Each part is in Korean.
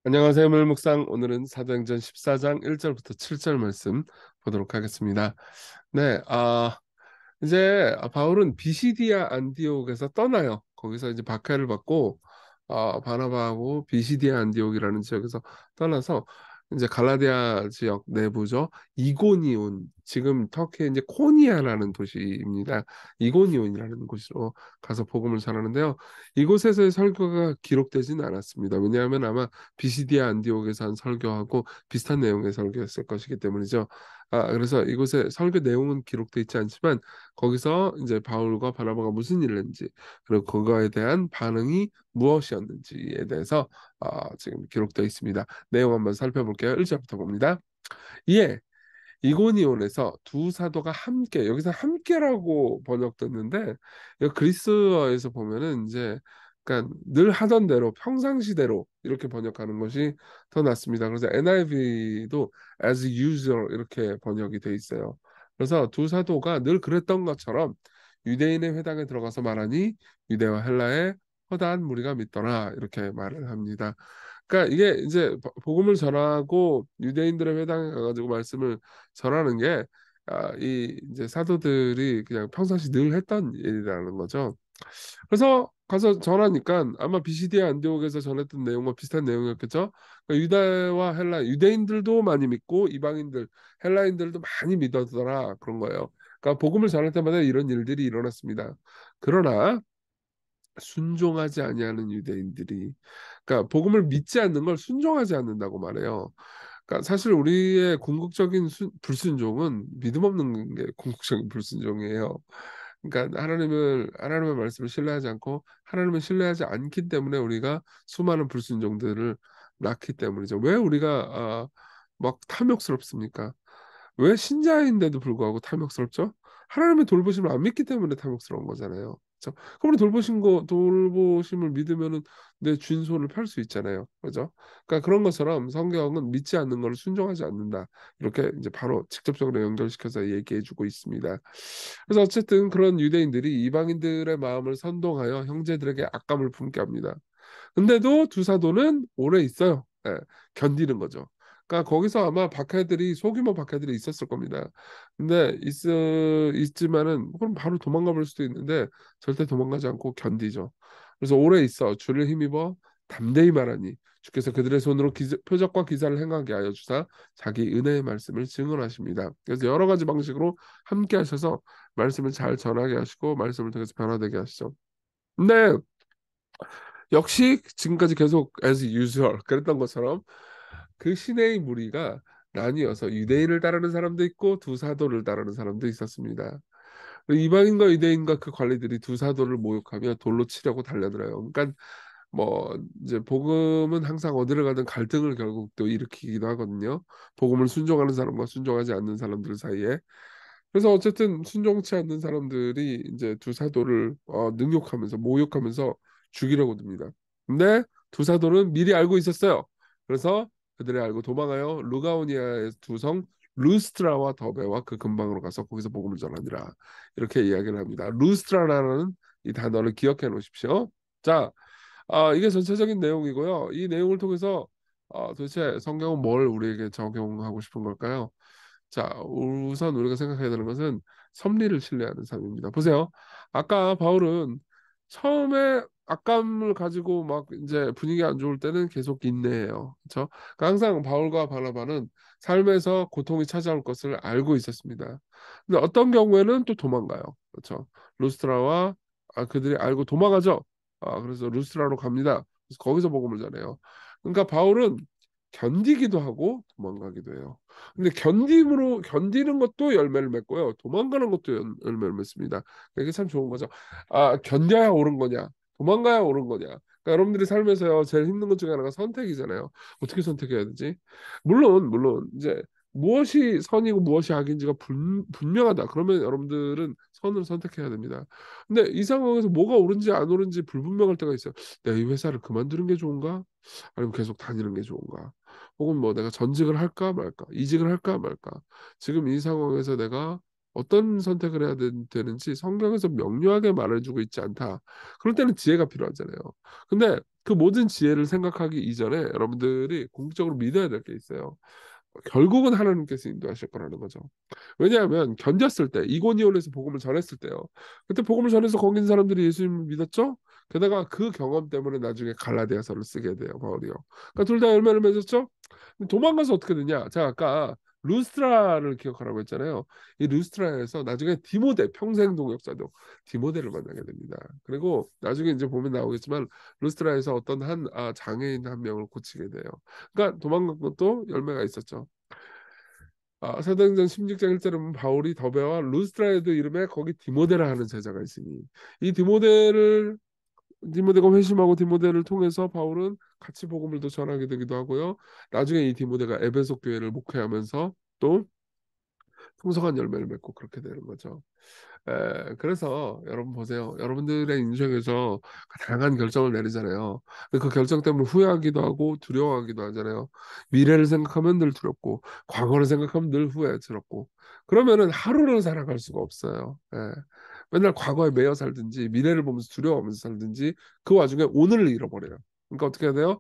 안녕하세요, 물묵상. 오늘은 사도행전 14장 1절부터 7절 말씀 보도록 하겠습니다. 네, 이제 바울은 비시디아 안디옥에서 떠나요. 거기서 이제 박해를 받고 바나바하고 비시디아 안디옥이라는 지역에서 떠나서 이제 갈라디아 지역 내부죠. 이고니온, 지금 터키의 이제 코니아라는 도시입니다. 이고니온이라는 곳으로 가서 복음을 전하는데요. 이곳에서의 설교가 기록되지는 않았습니다. 왜냐하면 아마 비시디아 안디옥에서 한 설교하고 비슷한 내용의 설교였을 것이기 때문이죠. 그래서 이곳에 설교 내용은 기록돼 있지 않지만 거기서 이제 바울과 바나바가 무슨 일을 했는지 그리고 그거에 대한 반응이 무엇이었는지에 대해서 지금 기록되어 있습니다. 내용 한번 살펴볼게요. 1절부터 봅니다. 이에 이고니온에서 두 사도가 함께, 여기서 함께라고 번역됐는데 그리스어에서 보면은 이제 그러니까 늘 하던 대로 평상시대로 이렇게 번역하는 것이 더 낫습니다. 그래서 NIV도 as usual 이렇게 번역이 돼 있어요. 그래서 두 사도가 늘 그랬던 것처럼 유대인의 회당에 들어가서 말하니 유대와 헬라의 허다한 무리가 믿더라 이렇게 말을 합니다. 그러니까 이게 이제 복음을 전하고 유대인들의 회당에 가가지고 말씀을 전하는 게 이 이제 사도들이 그냥 평상시 늘 했던 일이라는 거죠. 그래서 가서 전하니까 아마 비시디아 안디옥에서 전했던 내용과 비슷한 내용이었겠죠. 그러니까 유다와 헬라, 유대인들도 많이 믿고 이방인들, 헬라인들도 많이 믿었더라 그런 거예요. 그러니까 복음을 전할 때마다 이런 일들이 일어났습니다. 그러나 순종하지 아니하는 유대인들이, 그러니까 복음을 믿지 않는 걸 순종하지 않는다고 말해요. 그러니까 사실 우리의 궁극적인 불순종은 믿음 없는 게 궁극적인 불순종이에요. 그러니까 하나님의 말씀을 신뢰하지 않고 하나님을 신뢰하지 않기 때문에 우리가 수많은 불순종들을 낳기 때문이죠. 왜 우리가 막 탐욕스럽습니까? 왜 신자인데도 불구하고 탐욕스럽죠? 하나님의 돌보심을 안 믿기 때문에 탐욕스러운 거잖아요. 그렇죠? 그분이 돌보심을 믿으면은 내 쥔 손을 펼 수 있잖아요. 그죠? 그러니까 그런 것처럼 성경은 믿지 않는 것을 순종하지 않는다. 이렇게 이제 바로 직접적으로 연결시켜서 얘기해 주고 있습니다. 그래서 어쨌든 그런 유대인들이 이방인들의 마음을 선동하여 형제들에게 악감을 품게 합니다. 근데도 두 사도는 오래 있어요. 예, 견디는 거죠. 그러니까 거기서 아마 박해들이 소규모 박해들이 있었을 겁니다. 근데 있지만은 그럼 바로 도망가 볼 수도 있는데 절대 도망가지 않고 견디죠. 그래서 오래 있어 주를 힘입어 담대히 말하니 주께서 그들의 손으로 표적과 기사를 행하게 하여 주사 자기 은혜의 말씀을 증언하십니다. 그래서 여러 가지 방식으로 함께 하셔서 말씀을 잘 전하게 하시고 말씀을 통해서 변화되게 하시죠. 근데 역시 지금까지 계속 as usual 그랬던 것처럼 그 시내의 무리가 나뉘어서 유대인을 따르는 사람도 있고 두 사도를 따르는 사람도 있었습니다. 그리고 이방인과 유대인과 그 관리들이 두 사도를 모욕하며 돌로 치려고 달려들어요. 그러니까 뭐 이제 복음은 항상 어디를 가든 갈등을 결국 또 일으키기도 하거든요. 복음을 순종하는 사람과 순종하지 않는 사람들 사이에. 그래서 어쨌든 순종치 않는 사람들이 이제 두 사도를 능욕하면서 모욕하면서 죽이려고 듭니다. 근데 두 사도는 미리 알고 있었어요. 그래서 그들이 알고 도망하여 루가오니아의 두 성 루스트라와 더베와 그 근방으로 가서 거기서 복음을 전하니라. 이렇게 이야기를 합니다. 루스트라라는 이 단어를 기억해 놓으십시오. 자, 이게 전체적인 내용이고요. 이 내용을 통해서 도대체 성경은 뭘 우리에게 적용하고 싶은 걸까요? 자, 우선 우리가 생각해야 되는 것은 섭리를 신뢰하는 삶입니다. 보세요. 아까 바울은 처음에 악감을 가지고 막 이제 분위기 안 좋을 때는 계속 인내해요. 그렇죠? 그러니까 항상 바울과 바나바는 삶에서 고통이 찾아올 것을 알고 있었습니다. 근데 어떤 경우에는 또 도망가요. 그렇죠? 루스트라와 그들이 알고 도망가죠. 그래서 루스트라로 갑니다. 그래서 거기서 복음을 전해요. 그러니까 바울은 견디기도 하고 도망가기도 해요. 근데 견디는 것도 열매를 맺고요. 도망가는 것도 열매를 맺습니다. 이게 참 좋은 거죠. 견뎌야 옳은 거냐, 도망가야 옳은 거냐. 그러니까 여러분들이 살면서요, 제일 힘든 것 중에 하나가 선택이잖아요. 어떻게 선택해야 되지? 물론 이제 무엇이 선이고 무엇이 악인지가 분명하다. 그러면 여러분들은 선을 선택해야 됩니다. 근데 이 상황에서 뭐가 옳은지 안 옳은지 불분명할 때가 있어요. 내가 이 회사를 그만두는 게 좋은가? 아니면 계속 다니는 게 좋은가? 혹은 뭐 내가 전직을 할까 말까, 이직을 할까 말까. 지금 이 상황에서 내가 어떤 선택을 해야 되는지 성경에서 명료하게 말해주고 있지 않다. 그럴 때는 지혜가 필요하잖아요. 근데 그 모든 지혜를 생각하기 이전에 여러분들이 궁극적으로 믿어야 될 게 있어요. 결국은 하나님께서 인도하실 거라는 거죠. 왜냐하면 견뎠을 때 이고니온에서 복음을 전했을 때요. 그때 복음을 전해서 거기 있는 사람들이 예수님을 믿었죠. 게다가 그 경험 때문에 나중에 갈라디아서를 쓰게 돼요, 바울이요. 그러니까 둘 다 열매를 맺었죠. 도망가서 어떻게 되냐? 제가 아까 루스트라를 기억하라고 했잖아요. 이 루스트라에서 나중에 디모데 평생 동역자도 디모데를 만나게 됩니다. 그리고 나중에 이제 보면 나오겠지만 루스트라에서 어떤 한 장애인 한 명을 고치게 돼요. 그러니까 도망간 것도 열매가 있었죠. 사도행전 16장 1절에 보면 바울이 더베와 루스트라에도 이름에 거기 디모데라 하는 제자가 있으니 이 디모데가 회심하고 디모데를 통해서 바울은 같이 복음을 또 전하게 되기도 하고요. 나중에 이 디모데가 에베소 교회를 목회하면서 또 풍성한 열매를 맺고 그렇게 되는 거죠. 그래서 여러분 보세요. 여러분들의 인생에서 다양한 결정을 내리잖아요. 그 결정 때문에 후회하기도 하고 두려워하기도 하잖아요. 미래를 생각하면 늘 두렵고 과거를 생각하면 늘 후회스럽고 그러면은 하루를 살아갈 수가 없어요. 맨날 과거에 매여 살든지 미래를 보면서 두려워하면서 살든지 그 와중에 오늘을 잃어버려요. 그러니까 어떻게 해야 돼요?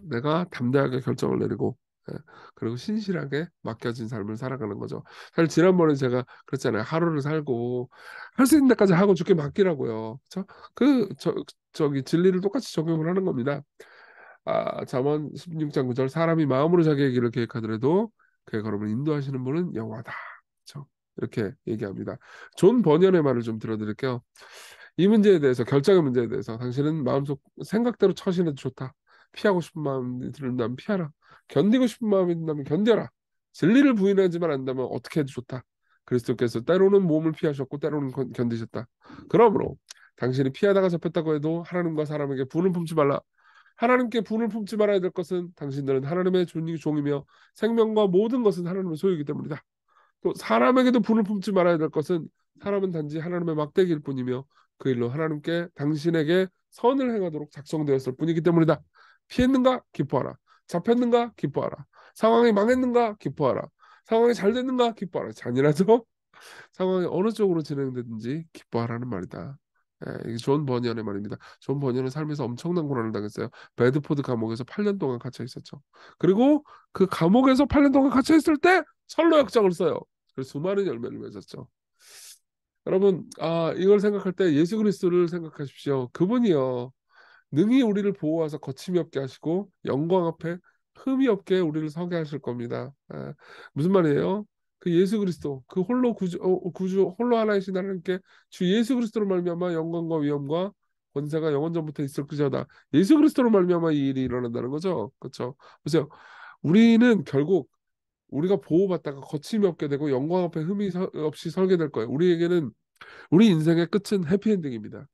내가 담대하게 결정을 내리고 예, 그리고 신실하게 맡겨진 삶을 살아가는 거죠. 사실 지난번에 제가 그랬잖아요. 하루를 살고 할 수 있는 데까지 하고 죽게 맡기라고요. 그렇죠? 저기 진리를 똑같이 적용을 하는 겁니다. 잠언 16장 9절 사람이 마음으로 자기의 길을 계획하더라도 그의 걸음을 인도하시는 분은 여호와다. 그렇죠? 이렇게 얘기합니다. 존 버년의 말을 좀 들어드릴게요. 이 문제에 대해서 결정의 문제에 대해서 당신은 마음속 생각대로 처신해도 좋다. 피하고 싶은 마음이 든다면 피하라. 견디고 싶은 마음이 든다면 견뎌라. 진리를 부인하지만 않는다면 어떻게 해도 좋다. 그리스도께서 때로는 몸을 피하셨고 때로는 견디셨다. 그러므로 당신이 피하다가 잡혔다고 해도 하나님과 사람에게 분을 품지 말라. 하나님께 분을 품지 말아야 될 것은 당신들은 하나님의 종이며 생명과 모든 것은 하나님의 소유이기 때문이다. 또 사람에게도 분을 품지 말아야 될 것은 사람은 단지 하나님의 막대기일 뿐이며 그 일로 하나님께 당신에게 선을 행하도록 작성되었을 뿐이기 때문이다. 피했는가? 기뻐하라. 잡혔는가? 기뻐하라. 상황이 망했는가? 기뻐하라. 상황이 잘 됐는가? 기뻐하라. 잔인하죠? 상황이 어느 쪽으로 진행되든지 기뻐하라는 말이다. 이게 존 버니언의 말입니다. 존 버니언은 삶에서 엄청난 고난을 당했어요. 베드포드 감옥에서 8년 동안 갇혀 있었죠. 그리고 그 감옥에서 8년 동안 갇혀 있을 때 선로 역정을 써요. 그래서 수많은 열매를 맺었죠. 여러분, 이걸 생각할 때 예수 그리스도를 생각하십시오. 그분이요. 능히 우리를 보호하사 거침이 없게 하시고 영광 앞에 흠이 없게 우리를 서게 하실 겁니다. 무슨 말이에요? 그 예수 그리스도 그 홀로 구주 홀로 하나이신 하나님께 주 예수 그리스도로 말미암아 영광과 위엄과 권세가 영원 전부터 있을 그저다. 예수 그리스도로 말미암아 이 일이 일어난다는 거죠. 그렇죠? 보세요. 우리는 결국 우리가 보호받다가 거침이 없게 되고 영광 앞에 흠이 없이 설게 될 거예요. 우리에게는 우리 인생의 끝은 해피엔딩입니다.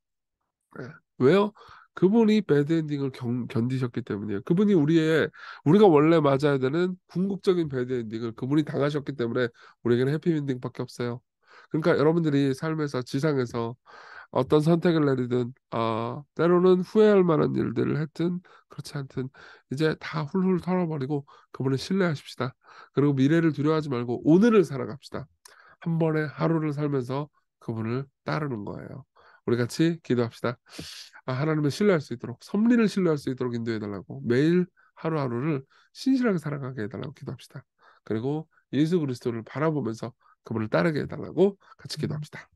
예. 왜요? 그분이 배드엔딩을 견디셨기 때문이에요. 그분이 우리가 원래 맞아야 되는 궁극적인 배드엔딩을 그분이 당하셨기 때문에 우리에게는 해피엔딩밖에 없어요. 그러니까 여러분들이 삶에서 지상에서 어떤 선택을 내리든 때로는 후회할 만한 일들을 했든 그렇지 않든 이제 다 훌훌 털어버리고 그분을 신뢰하십시다. 그리고 미래를 두려워하지 말고 오늘을 살아갑시다. 한 번에 하루를 살면서 그분을 따르는 거예요. 우리 같이 기도합시다. 하나님을 신뢰할 수 있도록 섭리를 신뢰할 수 있도록 인도해 달라고 매일 하루하루를 신실하게 살아가게 해달라고 기도합시다. 그리고 예수 그리스도를 바라보면서 그분을 따르게 해달라고 같이 기도합시다.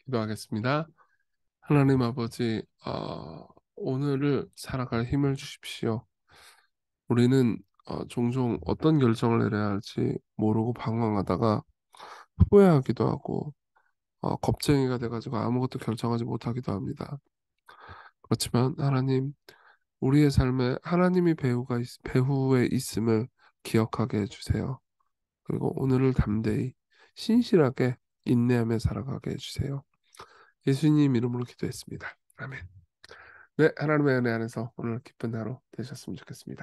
기도하겠습니다. 하나님 아버지, 오늘을 살아갈 힘을 주십시오. 우리는 종종 어떤 결정을 내려야 할지 모르고 방황하다가 후회하기도 하고 겁쟁이가 돼가지고 아무것도 결정하지 못하기도 합니다. 그렇지만 하나님, 우리의 삶에 하나님이 배후에 있음을 기억하게 해주세요. 그리고 오늘을 담대히 신실하게 인내하며 살아가게 해주세요. 예수님 이름으로 기도했습니다. 아멘. 네, 하나님의 은혜 안에서 오늘 기쁜 하루 되셨으면 좋겠습니다.